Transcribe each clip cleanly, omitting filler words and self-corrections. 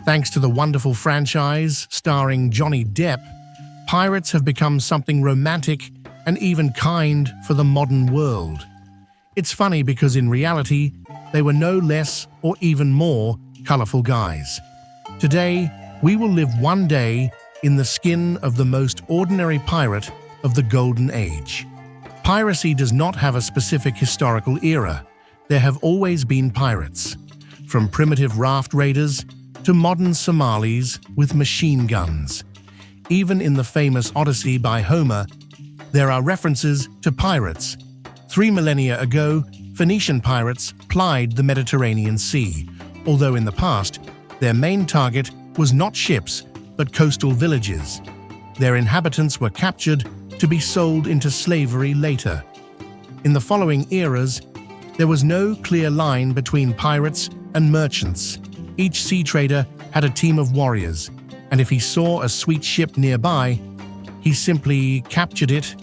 Thanks to the wonderful franchise starring Johnny Depp, pirates have become something romantic and even kind for the modern world. It's funny because in reality, they were no less or even more colorful guys. Today, we will live one day in the skin of the most ordinary pirate of the Golden Age. Piracy does not have a specific historical era. There have always been pirates, from primitive raft raiders to modern Somalis with machine guns. Even in the famous Odyssey by Homer, there are references to pirates. 3 millennia ago, Phoenician pirates plied the Mediterranean Sea, although in the past, their main target was not ships, but coastal villages. Their inhabitants were captured to be sold into slavery later. In the following eras, there was no clear line between pirates and merchants. Each sea trader had a team of warriors, and if he saw a sweet ship nearby, he simply captured it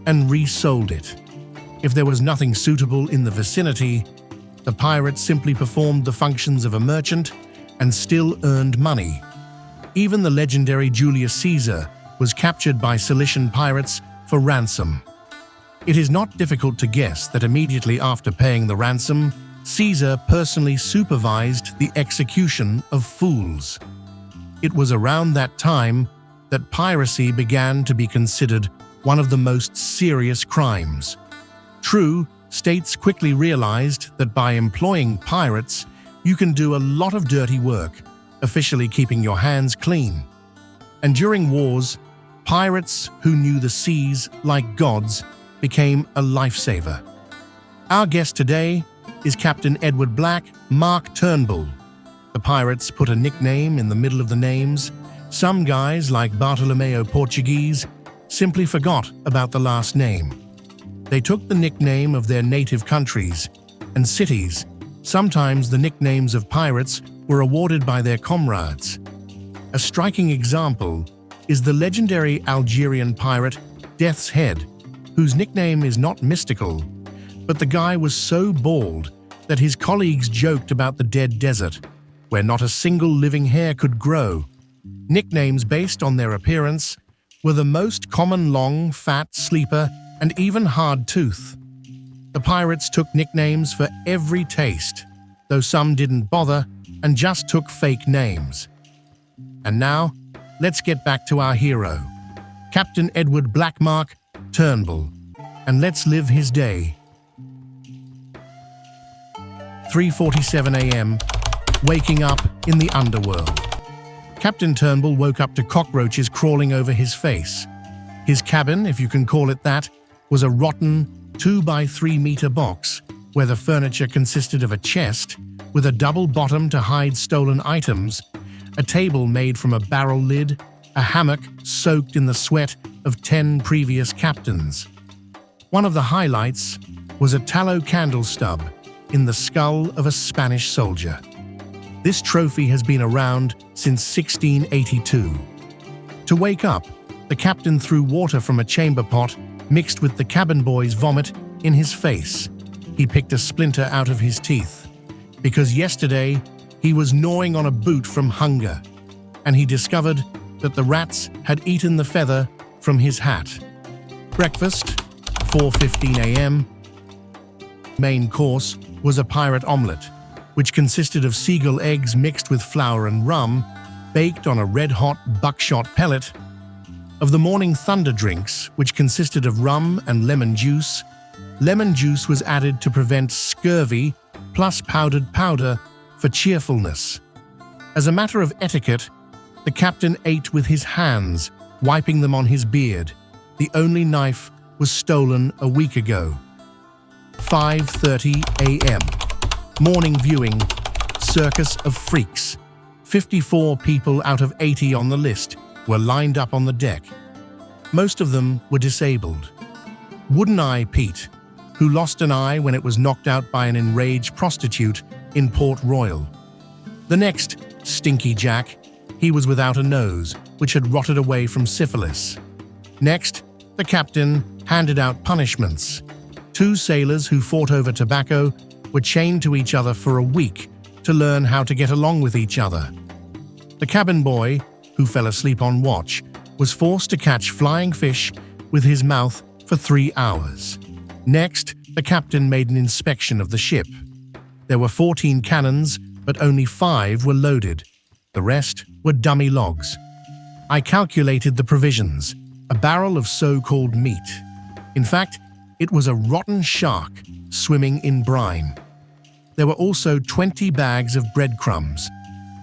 and resold it. If there was nothing suitable in the vicinity, the pirate simply performed the functions of a merchant and still earned money. Even the legendary Julius Caesar was captured by Cilician pirates for ransom. It is not difficult to guess that immediately after paying the ransom, Caesar personally supervised the execution of fools. It was around that time that piracy began to be considered one of the most serious crimes. True, states quickly realized that by employing pirates, you can do a lot of dirty work, officially keeping your hands clean. And during wars, pirates who knew the seas like gods became a lifesaver. Our guest today is Captain Edward Black, Mark Turnbull. The pirates put a nickname in the middle of the names. Some guys, like Bartolomeo Portuguese, simply forgot about the last name. They took the nickname of their native countries and cities. Sometimes the nicknames of pirates were awarded by their comrades. A striking example is the legendary Algerian pirate Death's Head, whose nickname is not mystical, but the guy was so bald that his colleagues joked about the dead desert, where not a single living hair could grow. Nicknames based on their appearance were the most common long, fat, sleeper, and even hard tooth. The pirates took nicknames for every taste, though some didn't bother and just took fake names. And now, let's get back to our hero, Captain Edward Blackmark Turnbull, and let's live his day. 3:47 a.m., waking up in the underworld. Captain Turnbull woke up to cockroaches crawling over his face. His cabin, if you can call it that, was a rotten 2 by 3 meter box where the furniture consisted of a chest with a double bottom to hide stolen items, a table made from a barrel lid, a hammock soaked in the sweat of 10 previous captains. One of the highlights was a tallow candle stub in the skull of a Spanish soldier. This trophy has been around since 1682. To wake up, the captain threw water from a chamber pot mixed with the cabin boy's vomit in his face. He picked a splinter out of his teeth, because yesterday he was gnawing on a boot from hunger, and he discovered that the rats had eaten the feather from his hat. Breakfast, 4:15 a.m. Main course was a pirate omelette, which consisted of seagull eggs mixed with flour and rum, baked on a red-hot buckshot pellet. Of the morning thunder drinks, which consisted of rum and lemon juice was added to prevent scurvy, plus powdered powder for cheerfulness. As a matter of etiquette, the captain ate with his hands, wiping them on his beard. The only knife was stolen a week ago. 5:30 a.m. Morning viewing, circus of freaks. 54 people out of 80 on the list were lined up on the deck. Most of them were disabled. Wooden Eye Pete, who lost an eye when it was knocked out by an enraged prostitute in Port Royal. The next, Stinky Jack, he was without a nose, which had rotted away from syphilis. Next, the captain handed out punishments. 2 sailors who fought over tobacco were chained to each other for a week to learn how to get along with each other. The cabin boy, who fell asleep on watch, was forced to catch flying fish with his mouth for 3 hours. Next, the captain made an inspection of the ship. There were 14 cannons, but only 5 were loaded. The rest were dummy logs. I calculated the provisions, a barrel of so-called meat. In fact, it was a rotten shark swimming in brine. There were also 20 bags of breadcrumbs,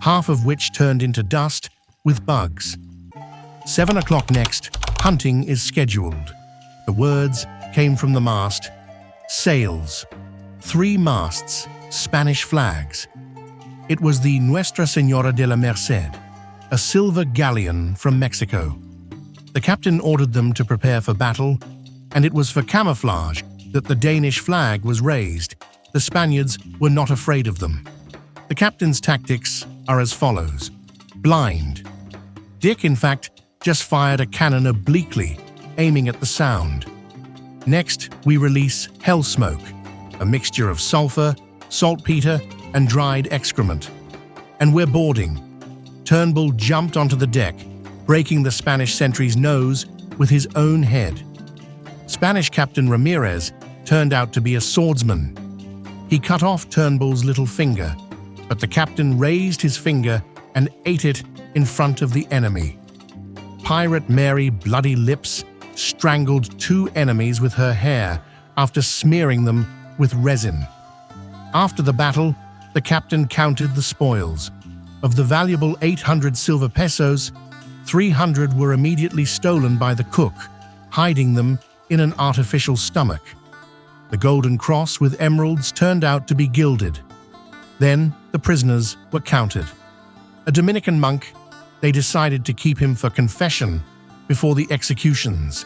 half of which turned into dust with bugs. 7 o'clock next, hunting is scheduled. The words came from the mast. Sails. 3 masts, Spanish flags. It was the Nuestra Señora de la Merced, a silver galleon from Mexico. The captain ordered them to prepare for battle, and it was for camouflage that the Danish flag was raised. The Spaniards were not afraid of them. The captain's tactics are as follows. Blind. Dick, in fact, just fired a cannon obliquely, aiming at the sound. Next, we release hell smoke, a mixture of sulfur, saltpeter, and dried excrement. And we're boarding. Turnbull jumped onto the deck, breaking the Spanish sentry's nose with his own head. Spanish Captain Ramirez turned out to be a swordsman. He cut off Turnbull's little finger, but the captain raised his finger and ate it in front of the enemy. Pirate Mary Bloody Lips strangled 2 enemies with her hair after smearing them with resin. After the battle, the captain counted the spoils. Of the valuable 800 silver pesos, 300 were immediately stolen by the cook, hiding them in an artificial stomach. The golden cross with emeralds turned out to be gilded. Then the prisoners were counted. A Dominican monk, they decided to keep him for confession before the executions.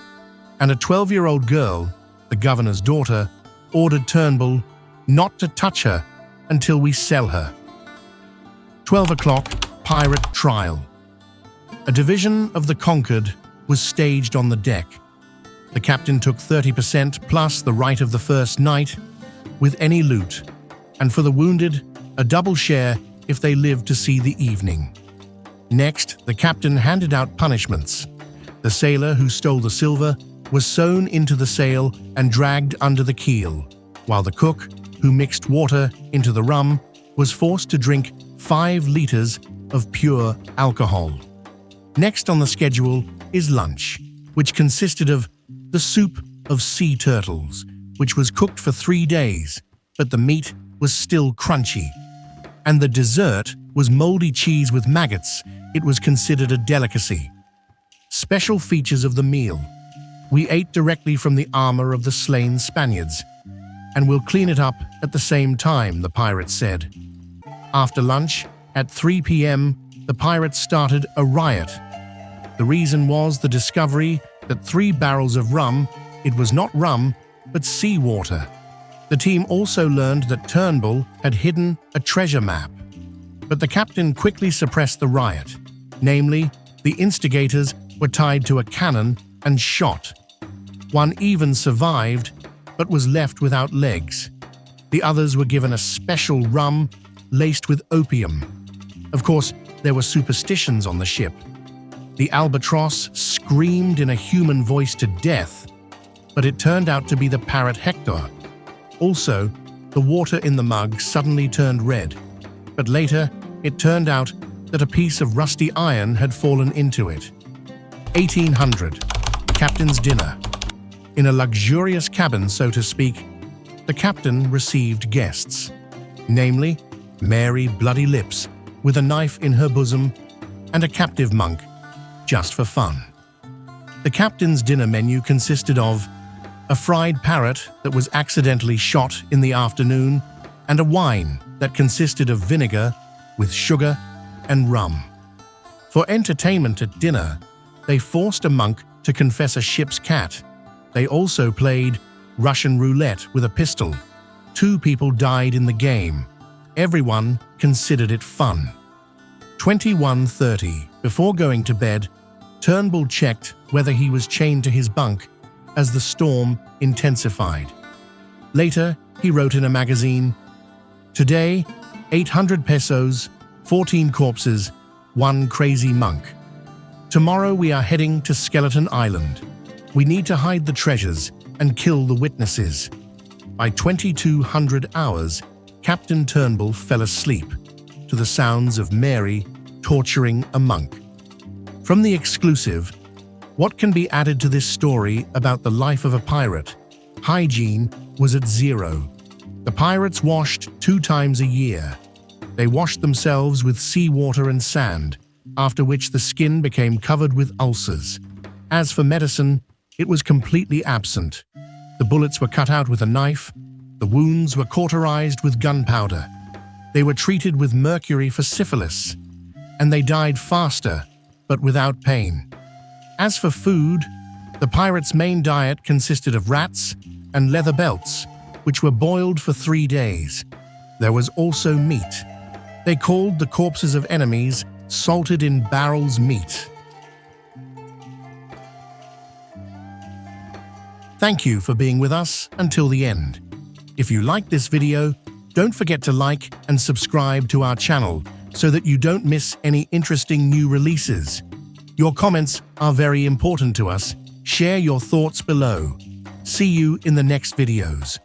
And a 12-year-old girl, the governor's daughter, ordered Turnbull not to touch her until we sell her. 12 o'clock, pirate trial. A division of the conquered was staged on the deck. The captain took 30% plus the right of the first night with any loot, and for the wounded, a double share if they lived to see the evening. Next, the captain handed out punishments. The sailor who stole the silver was sewn into the sail and dragged under the keel, while the cook, who mixed water into the rum, was forced to drink 5 liters of pure alcohol. Next on the schedule is lunch, which consisted of the soup of sea turtles, which was cooked for 3 days, but the meat was still crunchy. And the dessert was moldy cheese with maggots. It was considered a delicacy. Special features of the meal. We ate directly from the armor of the slain Spaniards, and we'll clean it up at the same time, the pirates said. After lunch, at 3 p.m., the pirates started a riot. The reason was the discovery that 3 barrels of rum, it was not rum, but seawater. The team also learned that Turnbull had hidden a treasure map. But the captain quickly suppressed the riot. Namely, the instigators were tied to a cannon and shot. One even survived, but was left without legs. The others were given a special rum laced with opium. Of course, there were superstitions on the ship. The albatross screamed in a human voice to death, but it turned out to be the parrot Hector. Also, the water in the mug suddenly turned red, but later it turned out that a piece of rusty iron had fallen into it. 1800, captain's dinner. In a luxurious cabin, so to speak, the captain received guests, namely Mary Bloody Lips with a knife in her bosom and a captive monk, just for fun. The captain's dinner menu consisted of a fried parrot that was accidentally shot in the afternoon and a wine that consisted of vinegar with sugar and rum. For entertainment at dinner, they forced a monk to confess a ship's cat. They also played Russian roulette with a pistol. 2 people died in the game. Everyone considered it fun. 21:30. Before going to bed, Turnbull checked whether he was chained to his bunk as the storm intensified. Later, he wrote in a magazine, "Today, 800 pesos, 14 corpses, one crazy monk. Tomorrow we are heading to Skeleton Island. We need to hide the treasures and kill the witnesses. By 2200 hours, Captain Turnbull fell asleep to the sounds of Mary torturing a monk. From the exclusive, what can be added to this story about the life of a pirate? Hygiene was at zero. The pirates washed 2 times a year. They washed themselves with seawater and sand, after which the skin became covered with ulcers. As for medicine, it was completely absent. The bullets were cut out with a knife. The wounds were cauterized with gunpowder. They were treated with mercury for syphilis, and they died faster, but without pain. As for food, the pirates' main diet consisted of rats and leather belts, which were boiled for 3 days. There was also meat. They called the corpses of enemies salted in barrels meat. Thank you for being with us until the end. If you like this video, don't forget to like and subscribe to our channel so that you don't miss any interesting new releases. Your comments are very important to us. Share your thoughts below. See you in the next videos.